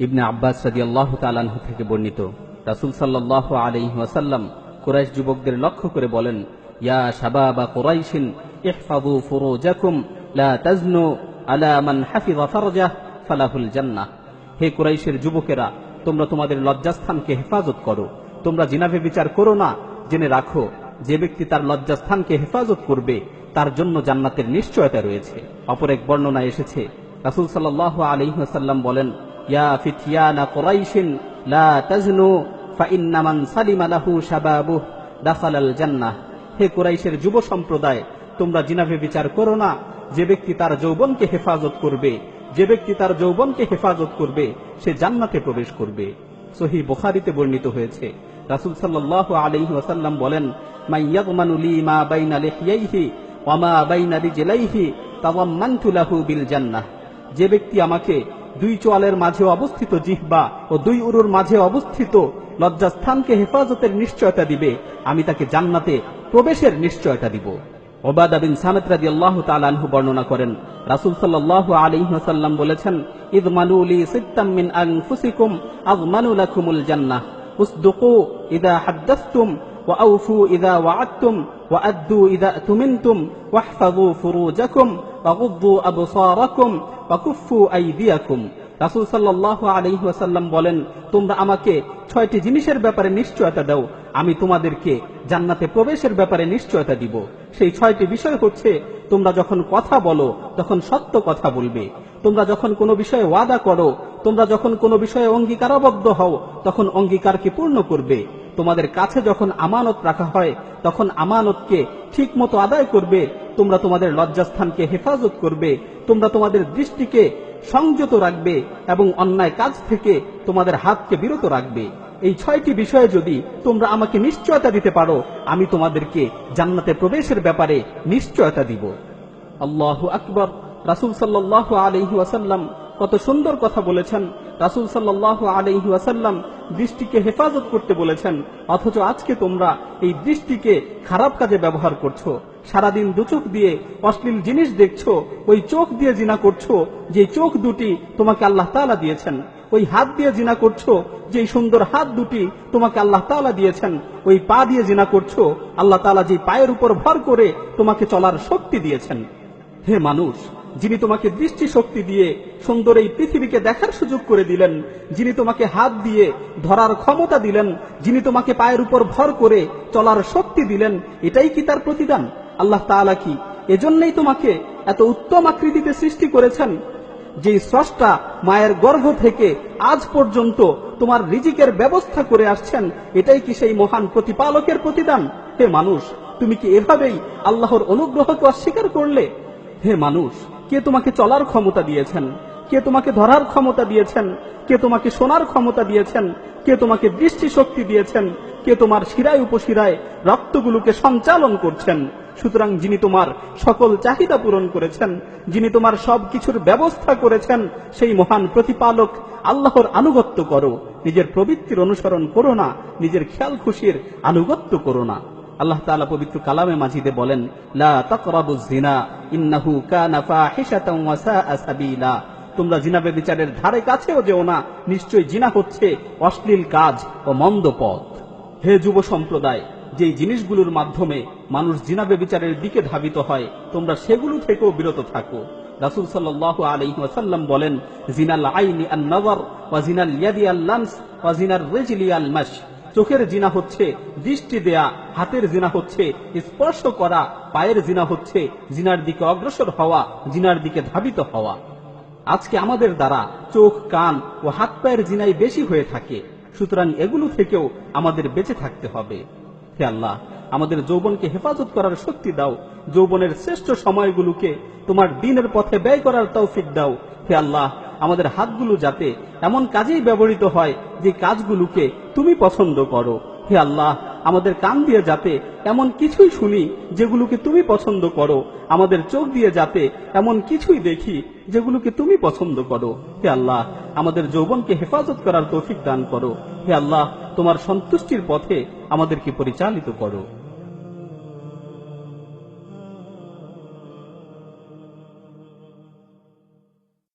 ইবনে আব্বাস রাদিয়াল্লাহু তাআলা আনহু থেকে বর্ণিত, রাসূল সাল্লাল্লাহু আলাইহি ওয়াসাল্লাম কুরাইশ যুবকদের লক্ষ্য করে বলেন, ইয়া শাবাবা কুরাইশিন ইহফাযু ফুরুজাকুম লা তাজনু আলা মান হাফিযা ফারজাহ ফালাহুল জান্নাহ। হে কুরাইশের যুবকেরা, তোমরা তোমাদের লজ্জাস্থানকে হেফাজত করো, তোমরা জিনা ব্যভিচার করো না। জেনে রাখো, যে ব্যক্তি তার লজ্জাস্থানকে হেফাজত করবে তার জন্য জান্নাতের নিশ্চয়তা রয়েছে। অপর এক বর্ণনায় এসেছে, রাসূল সাল্লাল্লাহু আলাইহি ওয়াসাল্লাম বলেন, ইয়া ফিতয়ানা কুরাইশিন লা তাজনু ফাইন্না মান সালিমা লাহু শাবাবুহু দাখালাল জান্নাহ। হে কুরাইশের যুব সম্প্রদায়, তোমরা জিনা ব্যভিচার করো না। যে ব্যক্তি তার যৌবনকে হেফাজত করবে, যে ব্যক্তি তার যৌবনকে হেফাজত করবে সে জান্নাতে প্রবেশ করবে। সহিহ বুখারীতে বর্ণিত হয়েছে, রাসূল সাল্লাল্লাহু আলাইহি ওয়াসাল্লাম বলেন, মান ইয়াযমানু লি মা বাইনা লিহইয়াইহি ওয়া মা বাইনা রিজলাইহি তাযাম্মানতু লাহু বিল জান্নাহ। যে ব্যক্তি আমাকে দুই চোয়ালের মাঝে অবস্থিত জিহ্বা ও দুই উরুর মাঝে অবস্থিত লজ্জাস্থানকে হেফাজতের নিশ্চয়তা দিবে, আমি তাকে জান্নাতে প্রবেশের নিশ্চয়তা দিব। উবাদা বিন সামিত রাদিয়াল্লাহু তাআলা আনহু বর্ণনা করেন, রাসূল সাল্লাল্লাহু আলাইহি ওয়াসাল্লাম বলেছেন, ইযমানু লি সিত্তাম মিন আনফুসিকুম আযমানু লাকুমুল জান্নাহ, উসদুকু ইযা হাদ্দাসতুম ওয়া আউফু ইযা ওয়া'আদতুম ওয়া আদ্দু ইযা তুমিনতুম ওয়াহফাযু ফুরুজাকুম ওয়া গুদ্দু আবসারাকুম ওয়া কুফফু আইদিয়াকুম। রাসূল সাল্লাল্লাহু আলাইহি ওয়াসাল্লাম বলেন, তোমরা আমাকে 6টি জিনিসের ব্যাপারে নিশ্চয়তা দাও, আমি তোমাদেরকে জান্নাতে প্রবেশের ব্যাপারে নিশ্চয়তা দিব। সেই 6টি বিষয় হচ্ছে, তোমরা যখন কথা বলো তখন সত্য কথা বলবে, তোমরা যখন কোনো বিষয়ে ওয়াদা করো, তোমরা যখন কোনো বিষয়ে অঙ্গীকারাবদ্ধ হও তখন অঙ্গীকারকে পূর্ণ করবে, তোমাদের কাছে যখন আমানত রাখা হয় তখন আমানতকে ঠিক মতো আদায় করবে, তোমরা তোমাদের লজ্জাস্থানকে হেফাজত করবে, তোমরা তোমাদের দৃষ্টিকে সংযত রাখবে এবং অন্যায় কাজ থেকে তোমাদের হাতকে বিরত রাখবে। এই 6টি বিষয়ে যদি তোমরা আমাকে নিশ্চয়তা দিতে পারো, আমি তোমাদেরকে জান্নাতে প্রবেশের ব্যাপারে নিশ্চয়তা দিব। আল্লাহু আকবার। রাসূল সাল্লাল্লাহু আলাইহি ওয়াসাল্লাম কত সুন্দর কথা বলেছেন। রাসূল সাল্লাল্লাহু আলাইহি ওয়াসাল্লাম দৃষ্টিকে হেফাজত করতে বলেছেন, অথচ আজকে তোমরা এই দৃষ্টিকে খারাপ কাজে ব্যবহার করছো। সারাদিন দুচোখ দিয়ে অশ্লীল জিনিস দেখছো, ওই চোখ দিয়ে জিনা করছো যে চোখ দুটি তোমাকে আল্লাহ তাআলা দিয়েছেন, ওই হাত দিয়ে জিনা করছো যে সুন্দর হাত দুটি তোমাকে আল্লাহ তাআলা দিয়েছেন, ওই পা দিয়ে জিনা করছো আল্লাহ তাআলা যে পায়ের উপর ভর করে তোমাকে চলার শক্তি দিয়েছেন। হে মানুষ, যিনি তোমাকে দৃষ্টি শক্তি দিয়ে সুন্দর এই পৃথিবীকে দেখার সুযোগ করে দিলেন, যিনি তোমাকে হাত দিয়ে ধরার ক্ষমতা দিলেন, যিনি তোমাকে পায়ের উপর ভর করে চলার শক্তি দিলেন, এটাই কি তার প্রতিদান? আল্লাহ তাআলা কি এজন্যই তোমাকে এত উত্তম আকৃতিতে সৃষ্টি করেছেন? যেই স্রষ্টা মায়ের গর্ভ থেকে আজ পর্যন্ত তোমার রিজিকের ব্যবস্থা করে আসছেন, এটাই কি সেই মহান প্রতিপালকের প্রতিদান? হে মানুষ, তুমি কি এভাবেই আল্লাহর অনুগ্রহকে অস্বীকার করলে? হে মানুষ, কে তোমাকে চলার ক্ষমতা দিয়েছেন? কে তোমাকে ধরার ক্ষমতা দিয়েছেন? কে তোমাকে শোনার ক্ষমতা দিয়েছেন? কে তোমাকে দৃষ্টি শক্তি দিয়েছেন? কে তোমার শিরায় উপশিরায় রক্তগুলোকে সঞ্চালন করছেন? সুতরাং যিনি তোমার সকল চাহিদা পূরণ করেছেন, যিনি তোমার সব কিছুর ব্যবস্থা করেছেন, সেই মহান প্রতিপালক আল্লাহর আনুগত্য করো, নিজের প্রবৃত্তির অনুসরণ করো না, নিজের খেয়াল খুশির আনুগত্য করো না। আল্লাহ তাআলা পবিত্র কালামে মাজিদে বলেন, লা তাকরাবুজ জিনা ইন্নাহু কানা ফাহিশাতান ওয়া সাআ সাবিলা। তোমরা জিনা ব্যভিচারের ধারে কাছেও যেও না, নিশ্চয়ই জিনা হচ্ছে অশ্লীল কাজ ও মন্দ পথ। হে যুব সম্প্রদায়, যেই জিনিসগুলোর মাধ্যমে মানুষ জিনা ব্যভিচারের দিকে ধাবিত হয়, তোমরা সেগুলো থেকেও বিরত থাকো। রাসূল সাল্লাল্লাহু আলাইহি ওয়াসাল্লাম বলেন, জিনাল আইনি আন নাযার ওয়া জিনাল ইয়াদি আল লামস ওয়া জিনার রিজলি আল মাশ। চোখের জিনা হচ্ছে দৃষ্টি দেয়া, হাতের জিনা হচ্ছে স্পর্শ করা, পায়ের জিনা হচ্ছে জিনার দিকে অগ্রসর হওয়া, জিনার দিকে ধাবিত হওয়া। আজকে আমাদের দ্বারা চোখ, কান ও হাত পায়ের জিনাই বেশি হয়ে থাকে, সুতরাং এগুলো থেকেও আমাদের বেঁচে থাকতে হবে। হে আল্লাহ, আমাদের যৌবনকে হেফাজত করার শক্তি দাও, যৌবনের শ্রেষ্ঠ সময়গুলোকে তোমার দ্বীনের পথে ব্যয় করার তৌফিক দাও। হে আল্লাহ, আমাদের হাতগুলো যাতে এমন কাজেই ব্যবহৃত হয় যে কাজগুলোকে তুমি পছন্দ করো। হে আল্লাহ, আমাদের কান দিয়ে যাতে এমন কিছুই শুনি যেগুলোকে তুমি পছন্দ করো, আমাদের চোখ দিয়ে যাতে এমন কিছুই দেখি যেগুলোকে তুমি পছন্দ করো। হে আল্লাহ, আমাদের যৌবনকে হেফাজত করার তৌফিক দান করো। হে আল্লাহ, তোমার সন্তুষ্টির পথে আমাদেরকে পরিচালিত করো।